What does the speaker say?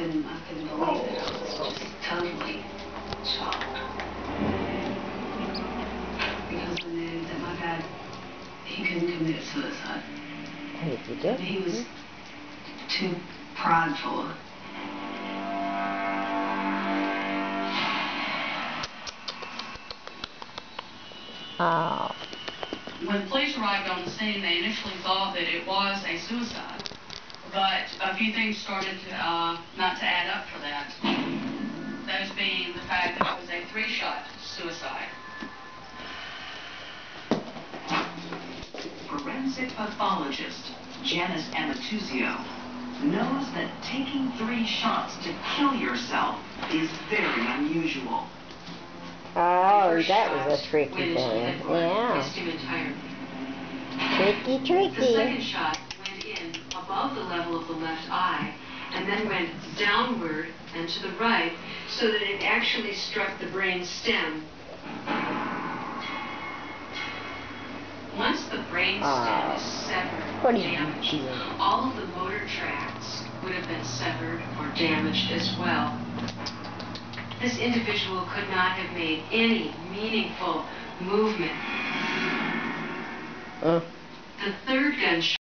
couldn't believe it. I was just totally shocked. Because I knew that my dad, he couldn't commit suicide. He was too prideful. Oh. When police arrived on the scene, they initially thought that it was a suicide, but a few things started to, not to add up for that. Those being the fact that it was a 3-shot suicide. Forensic pathologist Janice Amatuzio knows that taking 3 shots to kill yourself is very unusual. Oh, that was a tricky thing. Yeah. Tricky. The second shot went in above the level of the left eye and then went downward and to the right so that it actually struck the brain stem. Once the brain stem is severed or damaged, all of the motor tracts would have been severed or damaged as well. This individual could not have made any meaningful movement. The third gunshot